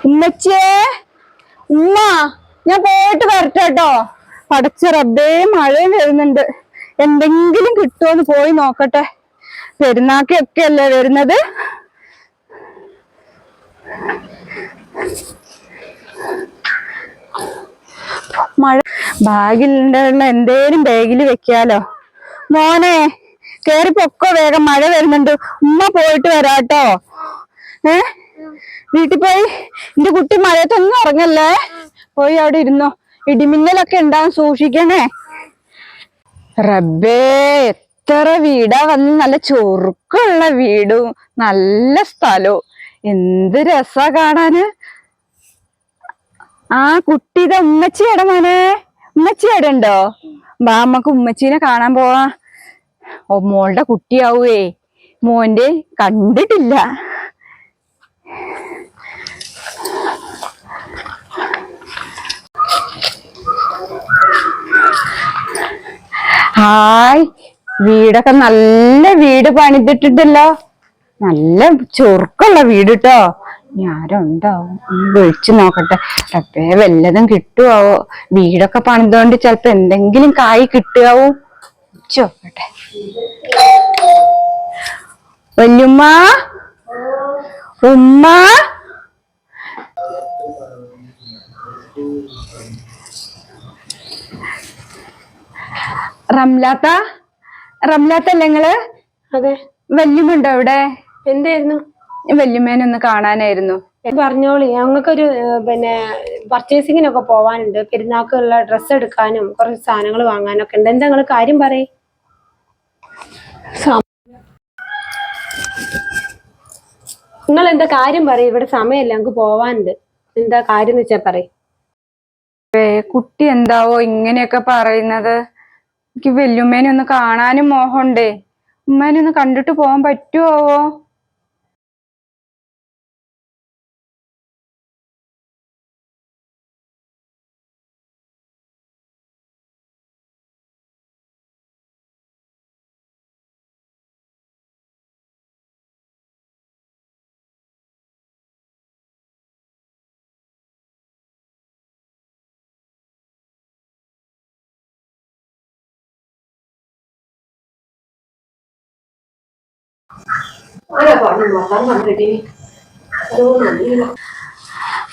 ഉമ്മച്ചേ, ഉമ്മ, ഞാൻ പോയിട്ട് വരട്ടെട്ടോ. പടച്ച റബ്ബേ, മഴയും വരുന്നുണ്ട്. എന്തെങ്കിലും കിട്ടുമോന്ന് പോയി നോക്കട്ടെ. പെരുന്നാക്കൊക്കെ അല്ലേ വരുന്നത്. മഴ ബാഗിലുണ്ടായിരുന്ന എന്തേലും ബാഗില് വെക്കാലോ. മോനെ കേറി പൊക്കോ വേഗം, മഴ വരുന്നുണ്ട്. ഉമ്മ പോയിട്ട് വരാട്ടോ. വീട്ടിൽ പോയി എന്റെ കുട്ടി മഴയത്തൊന്നും ഇറങ്ങല്ലേ. പോയി അവിടെ ഇരുന്നോ. ഇടിമിന്നലൊക്കെ ഉണ്ടാവും, സൂക്ഷിക്കണേ. റബ്ബേ, എത്ര വീടാ വന്ന്. നല്ല ചൊറുക്കുള്ള വീടും നല്ല സ്ഥലവും. എന്ത് രസാ കാണാന്. ആ കുട്ടി ഇതാ ഉമ്മച്ചിയുടെ മോനെ. ഉമ്മച്ചിയുടെ ഉണ്ടോ? വാ, നമ്മക്ക് ഉമ്മച്ചീനെ കാണാൻ പോവാ. ഓ, മോളുടെ കുട്ടിയാവേ. മോന്റെ കണ്ടിട്ടില്ല. ഹായ്, വീടൊക്കെ നല്ല വീട് പണിതിട്ടുണ്ടല്ലോ. നല്ല ചൊറുക്കുള്ള വീട് കേട്ടോ. ആരുണ്ടാവും, വിളിച്ചു നോക്കട്ടെ. റബ്ബേ, വല്ലതും കിട്ടുവോ? വീടൊക്കെ പണിതോണ്ട് ചിലപ്പോ എന്തെങ്കിലും കായ് കിട്ടുവോ? ചോക്കട്ടെ. വല്യുമ്മ, ഉമ്മ, റംലാത്ത, റംലാത്തല്ലേ നിങ്ങള്? അതെ. വല്യുമുണ്ടോ അവിടെ? എന്തായിരുന്നു? വല്യുമ്മേനൊന്ന് കാണാനായിരുന്നു. പറഞ്ഞോളി. ഞങ്ങൾക്കൊരു പർച്ചേസിങ്ങിനൊക്കെ പോവാനുണ്ട്. പെരുന്നാൾക്കുള്ള ഡ്രസ്സ് എടുക്കാനും കുറച്ച് സാധനങ്ങൾ വാങ്ങാനൊക്കെ ഉണ്ട്. എന്താ നിങ്ങള് കാര്യം പറയ്. നിങ്ങൾ എന്താ കാര്യം പറയും? ഇവിടെ സമയമില്ല, ഞങ്ങക്ക് പോവാനുണ്ട്. എന്താ കാര്യം എന്ന് വെച്ചാ പറയ്. കുട്ടി എന്താവോ ഇങ്ങനെയൊക്കെ പറയുന്നത്? എനിക്ക് വല്യുമ്മേനെ ഒന്ന് കാണാനും മോഹമുണ്ടേ. ഉമ്മേനെ ഒന്ന് കണ്ടിട്ട് പോകാൻ പറ്റുമോ?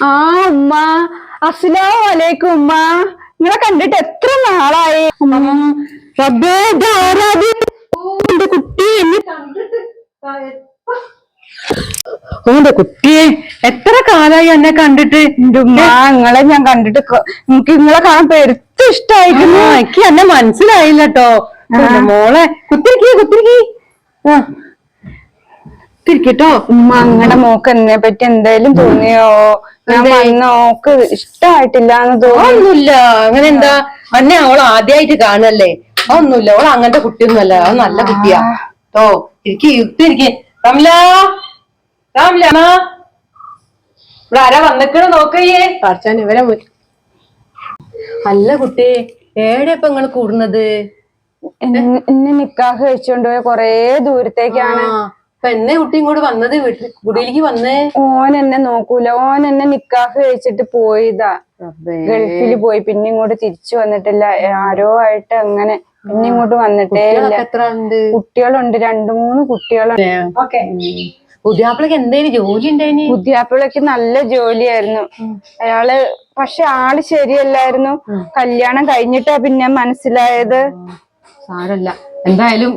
ആ ഉമ്മ, അസ്സലാമു അലൈക്കും ഉമ്മ. നിങ്ങളെ കണ്ടിട്ട് എത്ര നാളായി. റബ്ബേ, എന്റെ കുട്ടി ഓന്റെ കുട്ടിയെ എത്ര കാലായി എന്നെ കണ്ടിട്ട്. നിങ്ങളെ ഞാൻ കണ്ടിട്ട് എനിക്ക് നിങ്ങളെ കാണാൻ പെരുത്ത് ഇഷ്ടായിരുന്നു. എനിക്ക് എന്നെ മനസ്സിലായില്ലട്ടോ. മോളെ കുത്തിരിക്കേ തിരിക്കട്ടോ. ഉമ്മ, അങ്ങനെ മോക്ക് എന്നെ പറ്റി എന്തായാലും തോന്നിയോ? ഞാൻ നോക്ക് ഇഷ്ടമായിട്ടില്ലാന്ന് തോന്നുന്നില്ല. അങ്ങനെ എന്താ? അന്നെ അവൾ ആദ്യമായിട്ട് കാണല്ലേ? അതൊന്നുമില്ല. അവൾ അങ്ങനത്തെ കുട്ടിയൊന്നുമല്ല. അത് നല്ല കുട്ടിയാ. ഓ, ഇരിക്കേ. റംല, ഇവിടെ ആരാ വന്നിക്കണ നോക്കയ്യേ. പഠിച്ചാൻ ഇവരെ. അല്ല കുട്ടി, ഏടെ ഇപ്പൊ നിങ്ങൾ കൂടുന്നത്? എന്നെ നിക്കാഹ് കഴിച്ചോണ്ട് പോയ കൊറേ ദൂരത്തേക്കാണ്. അപ്പൊ എന്നെ കുട്ടി ഇങ്ങോട്ട് വന്നത്? കുടിയിലേക്ക് വന്നേ? ഓൻ എന്നെ നോക്കൂല. ഓൻ എന്നെ നിക്കാഹ് കഴിച്ചിട്ട് പോയതാ. ഗൾഫിൽ പോയി. പിന്നെ ഇങ്ങോട്ട് തിരിച്ചു വന്നിട്ടില്ല. ആരോ ആയിട്ട് അങ്ങനെ പിന്നെ ഇങ്ങോട്ട് വന്നിട്ടേ ഇല്ല. കുട്ടികളുണ്ട്, 2-3 കുട്ടികളുണ്ട്. പുതിയാപ്പിളക്ക് എന്തേലും ജോലി ഉണ്ടായിന്? പുതിയാപ്പിളക്ക് നല്ല ജോലിയായിരുന്നു. അയാള് പക്ഷെ ആള് ശരിയല്ലായിരുന്നു. കല്യാണം കഴിഞ്ഞിട്ടാ പിന്നെ മനസ്സിലായത്. സാരല്ല, എന്തായാലും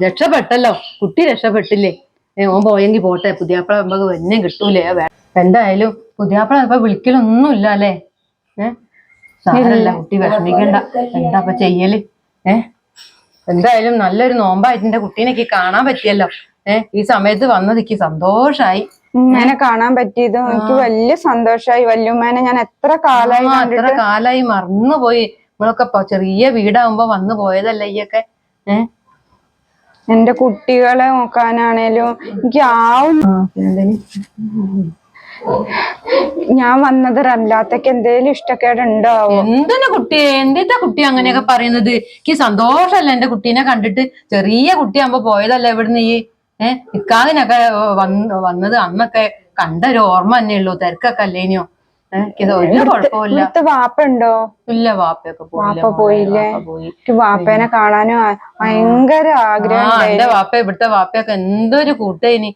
രക്ഷപ്പെട്ടല്ലോ. കുട്ടി രക്ഷപ്പെട്ടില്ലേ? ഓൻ പോയെങ്കി പോട്ടെ. പുതിയാപ്പിള നമുക്ക് വന്യം കിട്ടൂലേ. എന്തായാലും പുതിയാപ്പിള ഇപ്പൊ വിളിക്കലൊന്നും ഇല്ല അല്ലേ? സാരല്ല, കുട്ടി വിഷമിക്കണ്ട. എന്താ ഇപ്പൊ ചെയ്യല്? എന്തായാലും നല്ലൊരു നോമ്പായിട്ട് എന്റെ കുട്ടീനെക്ക് കാണാൻ പറ്റിയല്ലോ. ഈ സമയത്ത് വന്നതിക്ക് സന്തോഷായി. ഉമ്മേനെ കാണാൻ പറ്റിയത് എനിക്ക് വലിയ സന്തോഷായി. വല്യുമ്മേനെ ഞാൻ എത്ര കാലായി മറന്നുപോയി. നമ്മളൊക്കെ ചെറിയ വീടാകുമ്പോ വന്നു പോയതല്ലേ ഈയൊക്കെ. എന്റെ കുട്ടികളെ നോക്കാനാണേലും എനിക്ക് ഞാൻ വന്നത് റംലാത്തക്ക് എന്തേലും ഇഷ്ടക്കേടുണ്ടാവോ? എന്തിനാ കുട്ടിയെ, എന്താ കുട്ടി അങ്ങനെയൊക്കെ പറയുന്നത്? എനിക്ക് സന്തോഷല്ല എന്റെ കുട്ടീനെ കണ്ടിട്ട്. ചെറിയ കുട്ടിയാകുമ്പോ പോയതല്ലേ ഇവിടുന്ന് ഈ നിക്കാഹിനൊക്കെ വന്നത്. അന്നൊക്കെ കണ്ടൊരു ഓർമ്മ തന്നെ ഉള്ളൂ, തിരക്കൊക്കെ അല്ലേനോ. ഇത് ഒരു കുഴപ്പമില്ല. ഇവിടുത്തെ വാപ്പ ഉണ്ടോ? ഇല്ല, വാപ്പയൊക്കെ വാപ്പ പോയില്ലേ? വാപ്പേനെ കാണാനും ഭയങ്കര ആഗ്രഹം. എന്റെ വാപ്പ, ഇവിടുത്തെ വാപ്പയൊക്കെ എന്തൊരു കൂട്ടേനി.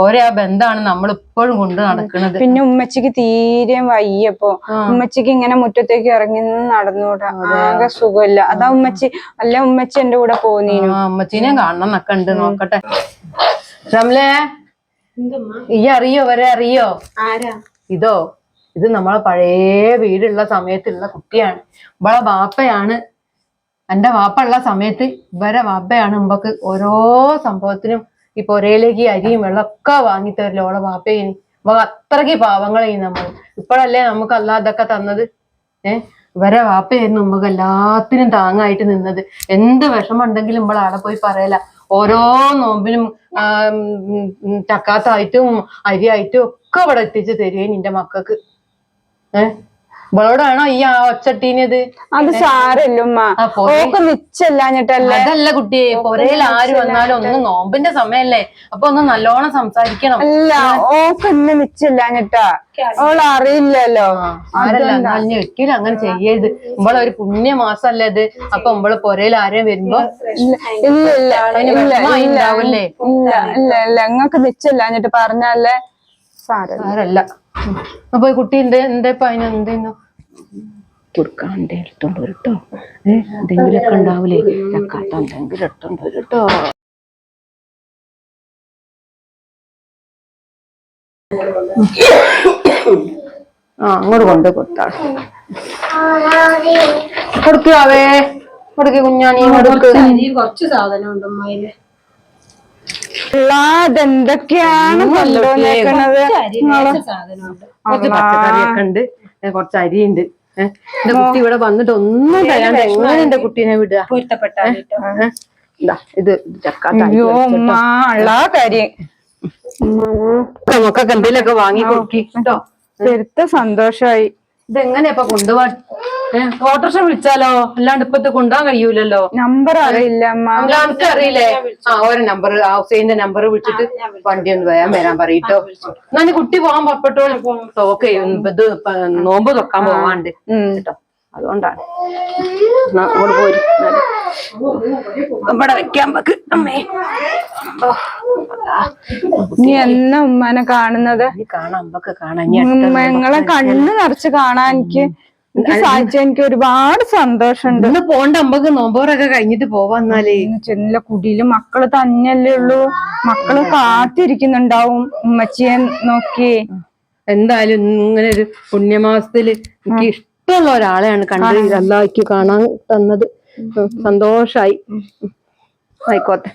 ഓരോ ആ ബന്ധാണ് നമ്മൾ ഇപ്പോഴും കൊണ്ട് നടക്കുന്നത്. പിന്നെ ഉമ്മച്ചിക്ക് തീരെ വയ്യപ്പോ ഉമ്മച്ചിക്ക് ഇങ്ങനെ മുറ്റത്തേക്ക് ഇറങ്ങി നടന്നൂടാ, ആകെ സുഖമില്ല. അതാ ഉമ്മച്ചി, അല്ല ഉമ്മച്ചി എന്റെ കൂടെ പോന്നീനു. ഉമ്മച്ചീനെ കാണണം എന്നൊക്കെ ഉണ്ട്, നോക്കട്ടെ. റംലേ, ഈ അറിയോ, വരെ അറിയോ? ഇത് നമ്മളെ പഴയ വീടുള്ള സമയത്തുള്ള കുട്ടിയാണ്. ഇവളെ വാപ്പയാണ്. എന്റെ വാപ്പ ഉള്ള സമയത്ത് ഇവരെ വാപ്പയാണ് മുമ്പക്ക് ഓരോ സംഭവത്തിനും ഈ പൊരയിലേക്ക് അരിയും വെള്ളമൊക്കെ വാങ്ങിത്തരല്ലോ ഓളെ വാപ്പയിനി. അപ്പൊ അത്രയ്ക്ക് പാവങ്ങളെയും നമ്മൾ. ഇപ്പോഴല്ലേ നമുക്ക് അതൊക്കെ തന്നത്. ഇവരെ വാപ്പയായിരുന്നു നമുക്ക് എല്ലാത്തിനും താങ്ങായിട്ട് നിന്നത്. എന്ത് വിഷമം ഉണ്ടെങ്കിലും നമ്മൾ അവിടെ പോയി പറയല. ഓരോ നോമ്പിനും ചക്കാത്തായിട്ടും അരിയായിട്ടും ഒക്കെ ഇവിടെ എത്തിച്ച് തരുവേ നിന്റെ മക്കൾക്ക്. ഇവളോടാണോ ഈ ഒച്ചട്ടീനത്? അത് സാരല്ല ഉമ്മ, ഓക്ക് നിച്ചല്ലാഞ്ഞിട്ടല്ലേ. അതല്ല കുട്ടിയെ, പൊരയിൽ ആര് വന്നാലും ഒന്ന് നോമ്പിന്റെ സമയല്ലേ, അപ്പൊ ഒന്ന് നല്ലോണം സംസാരിക്കണം. അല്ല, ഓക്ക് ഇന്ന് നിച്ചല്ലാഞ്ഞിട്ടാ, ഓൾ അറിയില്ലല്ലോ. ആരല്ല ഒരിക്കലും അങ്ങനെ ചെയ്യരുത്. ഇവളെ ഒരു പുണ്യ മാസല്ലേ ഇത്. അപ്പൊ ഇവള് പൊരയിൽ ആരെയും വരുമ്പോ ഉണ്ടാവില്ലേ? ഇല്ല, ഇങ്ങക്ക് നിച്ചല്ലാഞ്ഞിട്ട് പറഞ്ഞാലേ സാരല്ല. അപ്പൊ കുട്ടി എന്തേപ്പ അതിനെന്തേന്നു കൊടുക്കാൻ എടുത്തോണ്ട് വരട്ടോ. എന്തെങ്കിലുമൊക്കെ ഉണ്ടാവൂലേ, ചക്കാത്ത എന്തെങ്കിലും എടുത്തോണ്ട് വരട്ടോ. അങ്ങോട്ട് കൊണ്ട് കൊടുത്താ കൊടുക്കാവേ, കൊടുക്ക കുഞ്ഞാണി, കുറച്ച് സാധനം ഉണ്ട് ഉമ്മയില്. അതെന്തൊക്കെയാണ് കൊണ്ടുവന്നേക്കണത്? കുറച്ച് പച്ചക്കറിയൊക്കെ ഉണ്ട്, കുറച്ച് അരിയുണ്ട്. എന്റെ കുട്ടി ഇവിടെ വന്നിട്ട് ഒന്നും തരാണ്ട് എങ്ങനെ എന്റെ കുട്ടീനെ വിടുക? ഇത് നമുക്കൊക്കെ എന്തെങ്കിലുമൊക്കെ വാങ്ങി കൊടുക്കി കേട്ടോ. പെരുത്ത സന്തോഷായി. ഇതെങ്ങനെയാ കൊണ്ടുപോവാൻ? ഓട്ടോറിക്ഷ വിളിച്ചാലോ? അല്ലാണ്ട് ഇപ്പത്തെ കൊണ്ടുപോകാൻ കഴിയൂലല്ലോ. നമ്പർ അറിയില്ല അമ്മ. നമുക്ക് അറിയില്ലേ? ഓരോ നമ്പർ, ഹുസൈന്റെ നമ്പർ വിളിച്ചിട്ട് വണ്ടി ഒന്ന് വരാൻ പറയട്ടോ. എന്നാ കുട്ടി പോകാൻ പുറപ്പെട്ടോളൂ. ഓക്കെ, ഇത് നോമ്പ് തൊക്കാൻ പോവാണ്ട് കേട്ടോ, അതുകൊണ്ടാണ്. പോയി ഇവിടെ വെക്കാൻ പക്ക്. അമ്മേ, നീ എന്നാ ഉമ്മാനെ കാണുന്നത്? കാണാം, അമ്പക്ക് കാണാൻ. നിങ്ങളെ കണ്ണ് നിറച്ച് കാണാൻ എനിക്ക് ഒരുപാട് സന്തോഷമുണ്ട്. ഇന്ന് പോണ്ട, അമ്പക്ക് നോമ്പോറൊക്കെ കഴിഞ്ഞിട്ട് പോവാന്നാലേ. ചെന്നില്ല, കുടിയില് മക്കള് തന്നെയല്ലേ ഉള്ളൂ. മക്കള് കാത്തിരിക്കുന്നുണ്ടാവും ഉമ്മച്ചിയെ നോക്കി. എന്തായാലും ഇങ്ങനെ ഒരു പുണ്യമാസത്തില് എനിക്ക് ഇഷ്ടമുള്ള ഒരാളെയാണ് കണ്ടത്. അല്ലാഹ് കാണാൻ തന്നത്. സന്തോഷായി. ആയിക്കോട്ടെ.